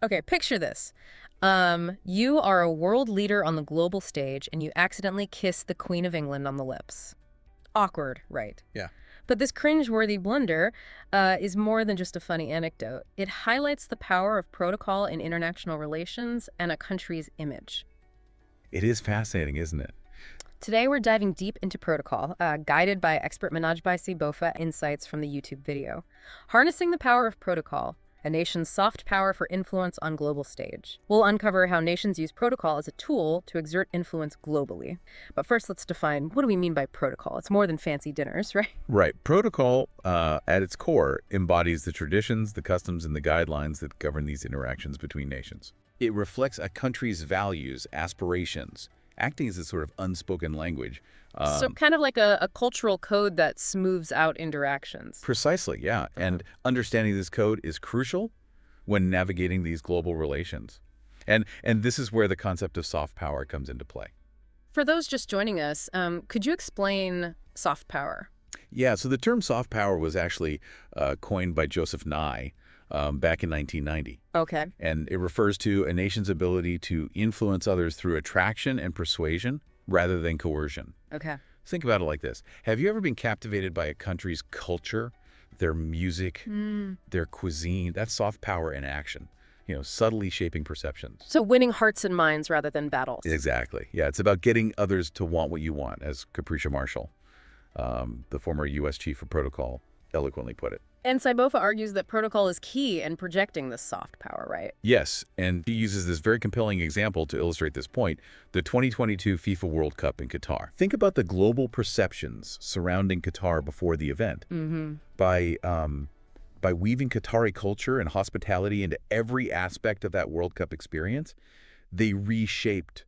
Okay, picture this. You are a world leader on the global stage and you accidentally kiss the Queen of England on the lips. Awkward, right? Yeah. But this cringeworthy blunder is more than just a funny anecdote. It highlights the power of protocol in international relations and a country's image. It is fascinating, isn't it? Today, we're diving deep into protocol, guided by expert Minabai Seibofa insights from the YouTube video. Harnessing the power of protocol, a nation's soft power for influence on global stage. We'll uncover how nations use protocol as a tool to exert influence globally. But first, let's define, what do we mean by protocol? It's more than fancy dinners, right? Right. Protocol, at its core, embodies the traditions, the customs, and the guidelines that govern these interactions between nations. It reflects a country's values, aspirations, acting as a sort of unspoken language. So kind of like a cultural code that smooths out interactions. Precisely, yeah. And understanding this code is crucial when navigating these global relations. And this is where the concept of soft power comes into play. For those just joining us, could you explain soft power? Yeah, so the term soft power was actually coined by Joseph Nye back in 1990. Okay. And it refers to a nation's ability to influence others through attraction and persuasion rather than coercion. Okay. Think about it like this. Have you ever been captivated by a country's culture, their music, their cuisine? That's soft power in action, subtly shaping perceptions. So winning hearts and minds rather than battles. Exactly. Yeah, it's about getting others to want what you want, as Capricia Marshall, the former U.S. chief of protocol, eloquently put it. And Seibofa argues that protocol is key in projecting this soft power, right? Yes, and he uses this very compelling example to illustrate this point, the 2022 FIFA World Cup in Qatar. Think about the global perceptions surrounding Qatar before the event. By weaving Qatari culture and hospitality into every aspect of that World Cup experience, they reshaped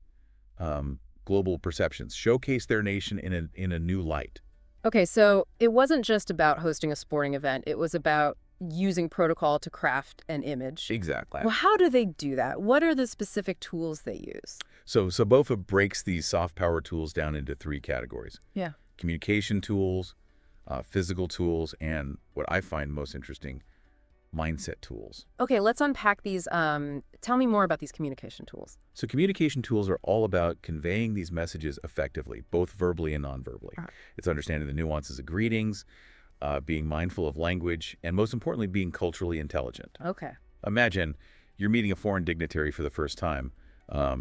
global perceptions, showcased their nation in a new light. Okay, so it wasn't just about hosting a sporting event. It was about using protocol to craft an image. Exactly. Well, how do they do that? What are the specific tools they use? So Seibofa breaks these soft power tools down into three categories. Yeah. Communication tools, physical tools, and what I find most interesting, mindset tools. Okay, let's unpack these. Tell me more about these communication tools. So communication tools are all about conveying these messages effectively, both verbally and non-verbally. It's understanding the nuances of greetings, being mindful of language, and most importantly, being culturally intelligent. Okay. Imagine you're meeting a foreign dignitary for the first time. A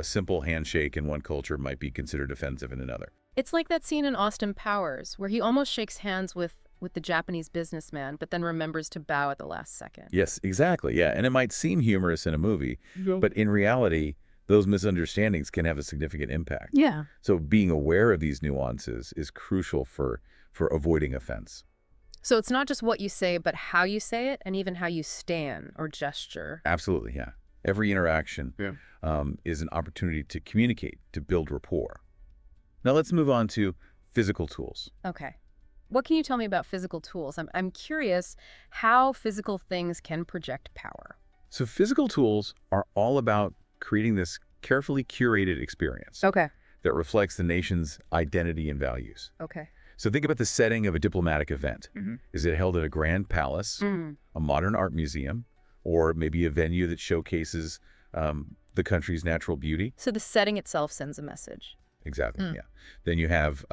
simple handshake in one culture might be considered offensive in another. It's like that scene in Austin Powers where he almost shakes hands with the Japanese businessman, but then remembers to bow at the last second. Yes, exactly. Yeah. And it might seem humorous in a movie, but in reality, those misunderstandings can have a significant impact. Yeah. So being aware of these nuances is crucial for avoiding offense. So it's not just what you say, but how you say it and even how you stand or gesture. Absolutely, yeah. Every interaction is an opportunity to communicate, to build rapport. Now let's move on to physical tools. Okay. What can you tell me about physical tools? I'm curious how physical things can project power. So physical tools are all about creating this carefully curated experience Okay. that reflects the nation's identity and values. Okay. So think about the setting of a diplomatic event. Is it held at a grand palace, a modern art museum, or maybe a venue that showcases the country's natural beauty? So the setting itself sends a message. Exactly, yeah. Then you have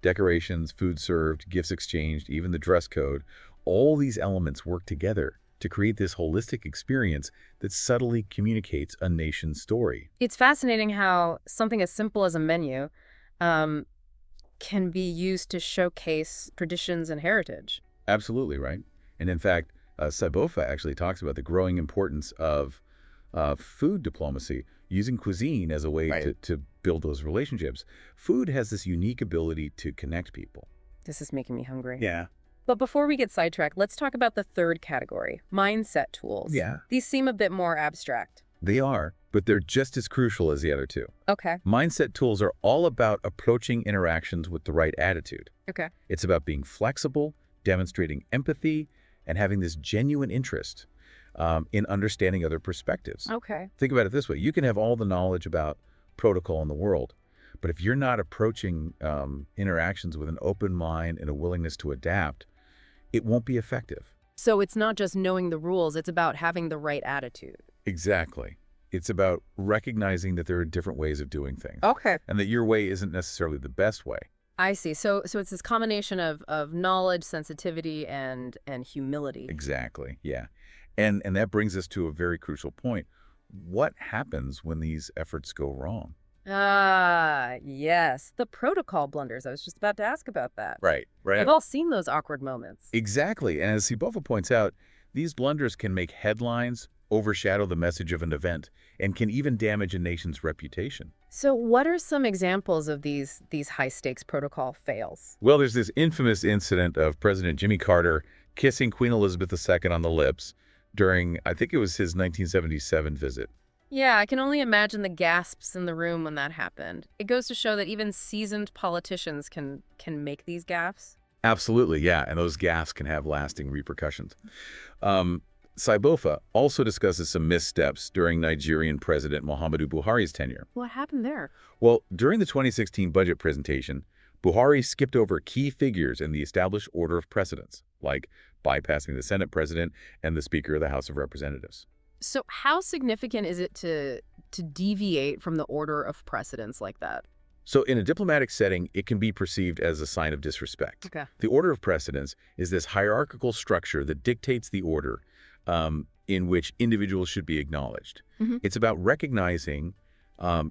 decorations, food served, gifts exchanged, even the dress code. All these elements work together to create this holistic experience that subtly communicates a nation's story. It's fascinating how something as simple as a menu can be used to showcase traditions and heritage. Absolutely, right? And in fact, Seibofa actually talks about the growing importance of food diplomacy, using cuisine as a way to build those relationships. Food has this unique ability to connect people. This is making me hungry. Yeah. But before we get sidetracked, let's talk about the third category, mindset tools. Yeah. These seem a bit more abstract. They are, but they're just as crucial as the other two. Okay. Mindset tools are all about approaching interactions with the right attitude. Okay. It's about being flexible, demonstrating empathy, and having this genuine interest in understanding other perspectives. Okay. Think about it this way. You can have all the knowledge about protocol in the world, but if you're not approaching interactions with an open mind and a willingness to adapt, it won't be effective. So it's not just knowing the rules, it's about having the right attitude. Exactly. It's about recognizing that there are different ways of doing things. Okay. And that your way isn't necessarily the best way. I see. So it's this combination of knowledge, sensitivity, and humility. Exactly, yeah. And that brings us to a very crucial point. What happens when these efforts go wrong? Ah, yes. The protocol blunders. I was just about to ask about that. Right. We've all seen those awkward moments. Exactly. And as Seibofa points out, these blunders can make headlines, overshadow the message of an event, and can even damage a nation's reputation. So what are some examples of these high-stakes protocol fails? Well, there's this infamous incident of President Jimmy Carter kissing Queen Elizabeth II on the lips during, I think it was his 1977 visit. Yeah, I can only imagine the gasps in the room when that happened. It goes to show that even seasoned politicians can make these gaffes. Absolutely, yeah, and those gaffes can have lasting repercussions. Seibofa also discusses some missteps during Nigerian President Muhammadu Buhari's tenure. What happened there? Well, during the 2016 budget presentation, Buhari skipped over key figures in the established order of precedence, like bypassing the Senate President and the Speaker of the House of Representatives. So how significant is it to deviate from the order of precedence like that? So in a diplomatic setting, it can be perceived as a sign of disrespect. Okay. The order of precedence is this hierarchical structure that dictates the order in which individuals should be acknowledged. Mm-hmm. It's about recognizing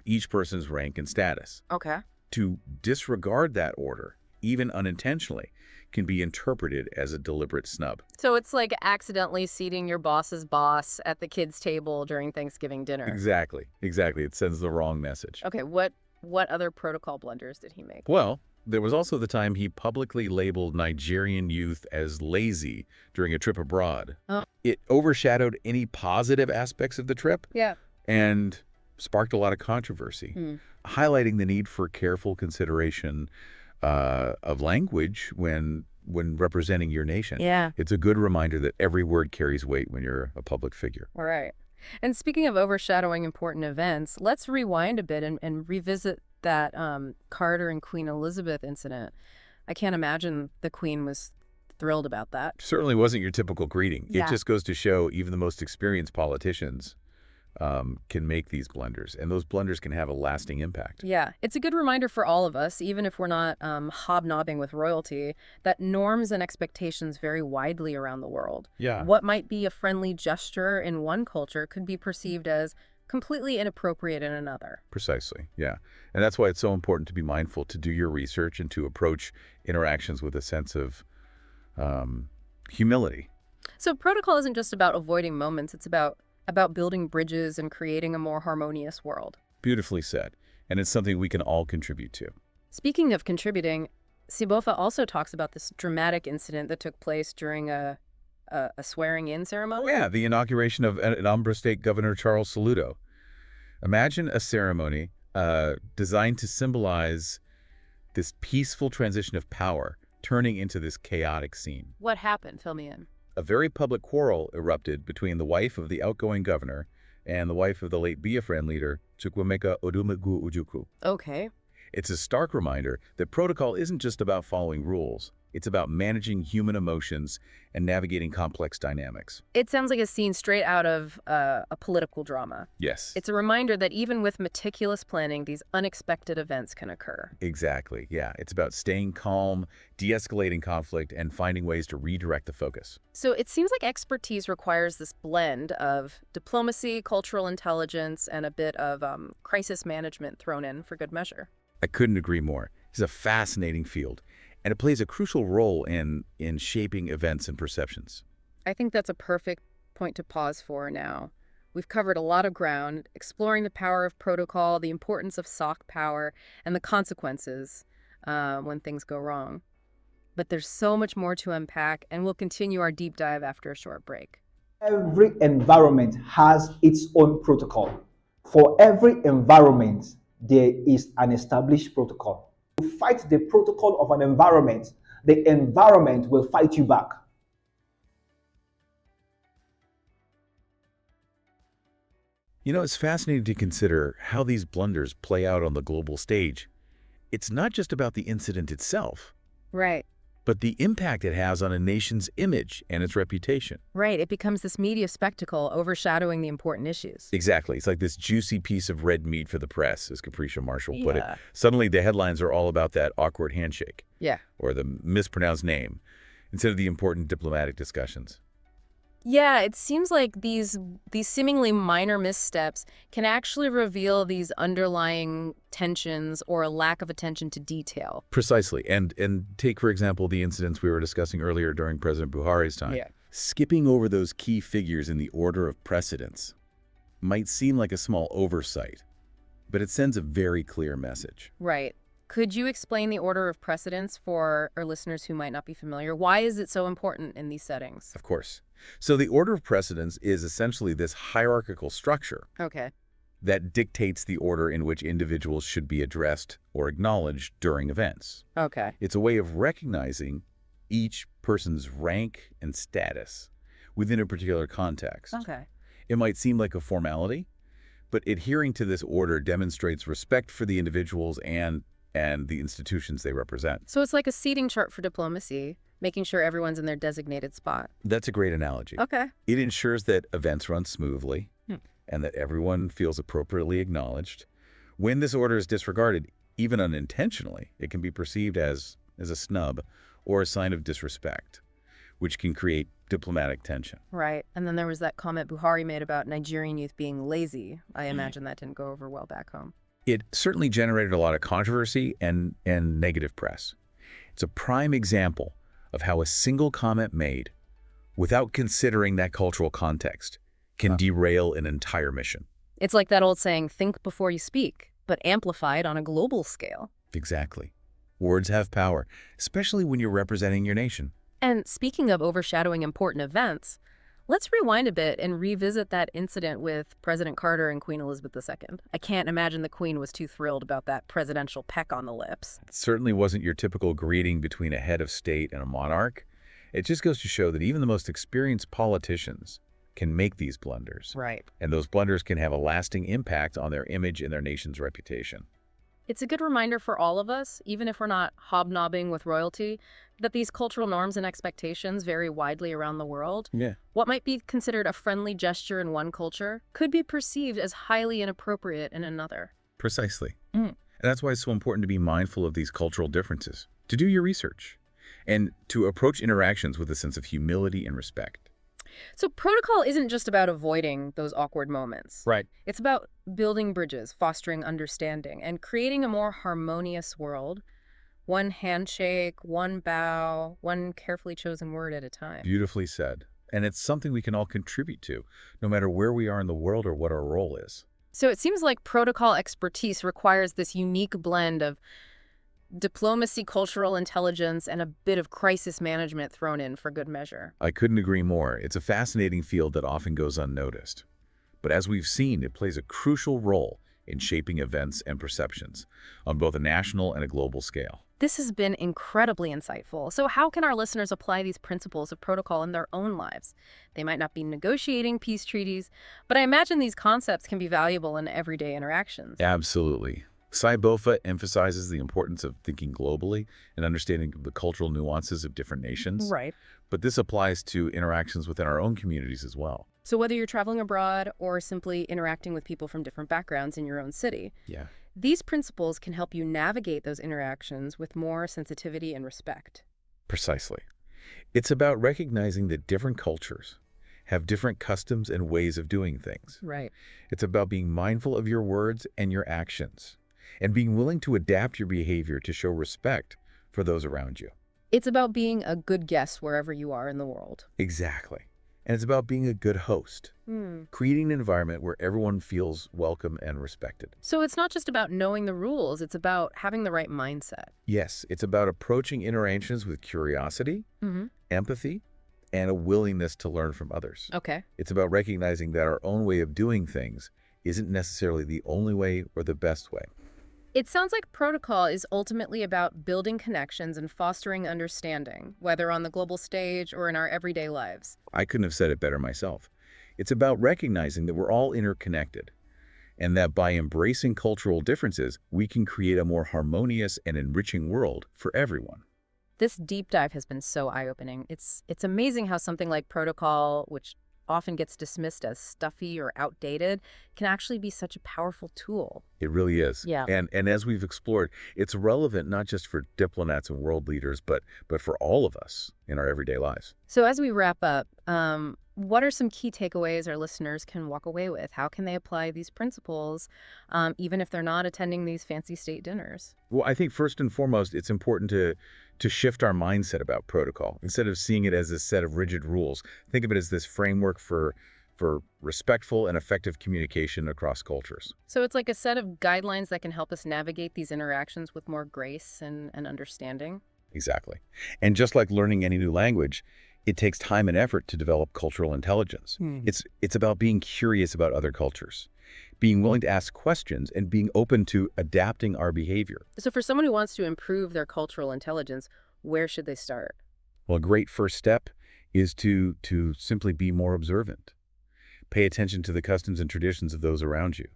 each person's rank and status. Okay. To disregard that order, even unintentionally, can be interpreted as a deliberate snub. So it's like accidentally seating your boss's boss at the kids' table during Thanksgiving dinner. Exactly. Exactly. It sends the wrong message. Okay, what other protocol blunders did he make? Well, there was also the time he publicly labeled Nigerian youth as lazy during a trip abroad. Oh. It overshadowed any positive aspects of the trip. Yeah. And sparked a lot of controversy, highlighting the need for careful consideration of language when representing your nation. Yeah. It's a good reminder that every word carries weight when you're a public figure. All right. And speaking of overshadowing important events, let's rewind a bit and revisit that Carter and Queen Elizabeth incident. I can't imagine the Queen was thrilled about that. Certainly wasn't your typical greeting. Yeah. It just goes to show even the most experienced politicians can make these blunders, and those blunders can have a lasting impact. Yeah, it's a good reminder for all of us, even if we're not hobnobbing with royalty, that norms and expectations vary widely around the world. Yeah. What might be a friendly gesture in one culture could be perceived as completely inappropriate in another. Precisely, yeah. And that's why it's so important to be mindful, to do your research, and to approach interactions with a sense of humility. So protocol isn't just about avoiding moments, it's about building bridges and creating a more harmonious world. Beautifully said. And it's something we can all contribute to. Speaking of contributing, Seibofa also talks about this dramatic incident that took place during a swearing-in ceremony. Oh, yeah, the inauguration of Anambra State Governor Charles Soludo. Imagine a ceremony designed to symbolize this peaceful transition of power turning into this chaotic scene. What happened? Fill me in. A very public quarrel erupted between the wife of the outgoing governor and the wife of the late Biafran leader, Chukwuemeka Odumegwu Ojukwu. Okay. It's a stark reminder that protocol isn't just about following rules. It's about managing human emotions and navigating complex dynamics. It sounds like a scene straight out of a political drama. Yes. It's a reminder that even with meticulous planning, these unexpected events can occur. Exactly, yeah. It's about staying calm, de-escalating conflict, and finding ways to redirect the focus. So it seems like expertise requires this blend of diplomacy, cultural intelligence, and a bit of crisis management thrown in for good measure. I couldn't agree more. It's a fascinating field, and it plays a crucial role in shaping events and perceptions. I think that's a perfect point to pause for now. We've covered a lot of ground, exploring the power of protocol, the importance of soft power, and the consequences when things go wrong. But there's so much more to unpack, and we'll continue our deep dive after a short break. Every environment has its own protocol. For every environment, there is an established protocol. You fight the protocol of an environment, the environment will fight you back. You know, it's fascinating to consider how these blunders play out on the global stage. It's not just about the incident itself. Right. but the impact it has on a nation's image and its reputation. Right, it becomes this media spectacle overshadowing the important issues. Exactly. It's like this juicy piece of red meat for the press, as Capricia Marshall put it. Yeah. Suddenly, the headlines are all about that awkward handshake Yeah. or the mispronounced name instead of the important diplomatic discussions. Yeah, it seems like these seemingly minor missteps can actually reveal these underlying tensions or a lack of attention to detail. Precisely. And take, for example, the incidents we were discussing earlier during President Buhari's time. Yeah. Skipping over those key figures in the order of precedence might seem like a small oversight, but it sends a very clear message. Right. Could you explain the order of precedence for our listeners who might not be familiar? Why is it so important in these settings? Of course. So the order of precedence is essentially this hierarchical structure Okay. that dictates the order in which individuals should be addressed or acknowledged during events. Okay. It's a way of recognizing each person's rank and status within a particular context. Okay. It might seem like a formality, but adhering to this order demonstrates respect for the individuals and the institutions they represent. So it's like a seating chart for diplomacy, making sure everyone's in their designated spot. That's a great analogy. Okay. It ensures that events run smoothly and that everyone feels appropriately acknowledged. When this order is disregarded, even unintentionally, it can be perceived as a snub or a sign of disrespect, which can create diplomatic tension. Right. And then there was that comment Buhari made about Nigerian youth being lazy. I imagine that didn't go over well back home. It certainly generated a lot of controversy and negative press. It's a prime example of how a single comment made, without considering that cultural context, can derail an entire mission. It's like that old saying, think before you speak, but amplified on a global scale. Exactly. Words have power, especially when you're representing your nation. And speaking of overshadowing important events, let's rewind a bit and revisit that incident with President Carter and Queen Elizabeth II. I can't imagine the Queen was too thrilled about that presidential peck on the lips. It certainly wasn't your typical greeting between a head of state and a monarch. It just goes to show that even the most experienced politicians can make these blunders. Right. And those blunders can have a lasting impact on their image and their nation's reputation. It's a good reminder for all of us, even if we're not hobnobbing with royalty, that these cultural norms and expectations vary widely around the world. Yeah. What might be considered a friendly gesture in one culture could be perceived as highly inappropriate in another. Precisely. And that's why it's so important to be mindful of these cultural differences, to do your research, and to approach interactions with a sense of humility and respect. So protocol isn't just about avoiding those awkward moments. Right. It's about building bridges, fostering understanding, and creating a more harmonious world. One handshake, one bow, one carefully chosen word at a time. Beautifully said. And it's something we can all contribute to, no matter where we are in the world or what our role is. So it seems like protocol expertise requires this unique blend of diplomacy, cultural intelligence, and a bit of crisis management thrown in for good measure. I couldn't agree more. It's a fascinating field that often goes unnoticed. But as we've seen, it plays a crucial role in shaping events and perceptions on both a national and a global scale. This has been incredibly insightful. So how can our listeners apply these principles of protocol in their own lives? They might not be negotiating peace treaties, but I imagine these concepts can be valuable in everyday interactions. Absolutely. Seibofa emphasizes the importance of thinking globally and understanding the cultural nuances of different nations. Right. But this applies to interactions within our own communities as well. So whether you're traveling abroad or simply interacting with people from different backgrounds in your own city, Yeah. these principles can help you navigate those interactions with more sensitivity and respect. Precisely. It's about recognizing that different cultures have different customs and ways of doing things. Right. It's about being mindful of your words and your actions, and being willing to adapt your behavior to show respect for those around you. It's about being a good guest wherever you are in the world. Exactly. And it's about being a good host, creating an environment where everyone feels welcome and respected. So it's not just about knowing the rules, it's about having the right mindset. Yes, it's about approaching interactions with curiosity, empathy, and a willingness to learn from others. Okay. It's about recognizing that our own way of doing things isn't necessarily the only way or the best way. It sounds like protocol is ultimately about building connections and fostering understanding, whether on the global stage or in our everyday lives. I couldn't have said it better myself. It's about recognizing that we're all interconnected, and that by embracing cultural differences, we can create a more harmonious and enriching world for everyone. This deep dive has been so eye-opening. It's amazing how something like protocol, which often gets dismissed as stuffy or outdated, can actually be such a powerful tool. It really is. Yeah. And as we've explored, it's relevant not just for diplomats and world leaders, but for all of us in our everyday lives. So as we wrap up, what are some key takeaways our listeners can walk away with? How can they apply these principles, even if they're not attending these fancy state dinners? Well, I think first and foremost, it's important to shift our mindset about protocol. Instead of seeing it as a set of rigid rules, think of it as this framework for respectful and effective communication across cultures. So it's like a set of guidelines that can help us navigate these interactions with more grace and understanding. Exactly. And just like learning any new language, it takes time and effort to develop cultural intelligence. It's about being curious about other cultures, being willing to ask questions, and being open to adapting our behavior. So for someone who wants to improve their cultural intelligence, where should they start? Well, a great first step is to simply be more observant. Pay attention to the customs and traditions of those around you.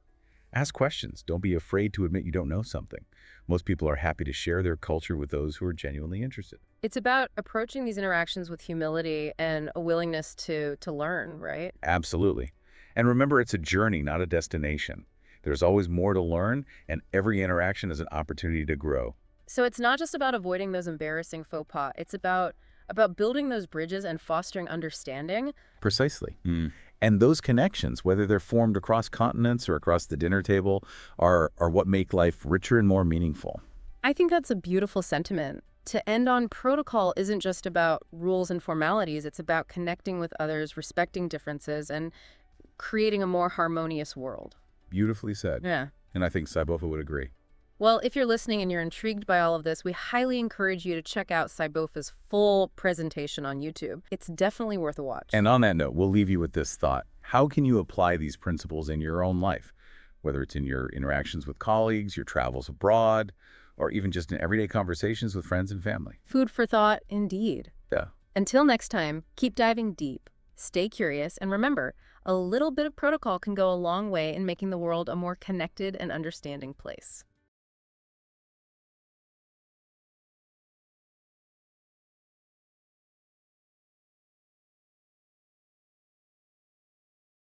Ask questions. Don't be afraid to admit you don't know something. Most people are happy to share their culture with those who are genuinely interested. It's about approaching these interactions with humility and a willingness to learn, right? Absolutely. And remember, it's a journey, not a destination. There's always more to learn, and every interaction is an opportunity to grow. So it's not just about avoiding those embarrassing faux pas. It's about building those bridges and fostering understanding. Precisely. And those connections, whether they're formed across continents or across the dinner table, are what make life richer and more meaningful. I think that's a beautiful sentiment. To end on, protocol isn't just about rules and formalities. It's about connecting with others, respecting differences, and creating a more harmonious world. Beautifully said. Yeah. And I think Seibofa would agree. Well, if you're listening and you're intrigued by all of this, we highly encourage you to check out Seibofa's full presentation on YouTube. It's definitely worth a watch. And on that note, we'll leave you with this thought. How can you apply these principles in your own life? Whether it's in your interactions with colleagues, your travels abroad, or even just in everyday conversations with friends and family. Food for thought, indeed. Yeah. Until next time, keep diving deep, stay curious, and remember, a little bit of protocol can go a long way in making the world a more connected and understanding place.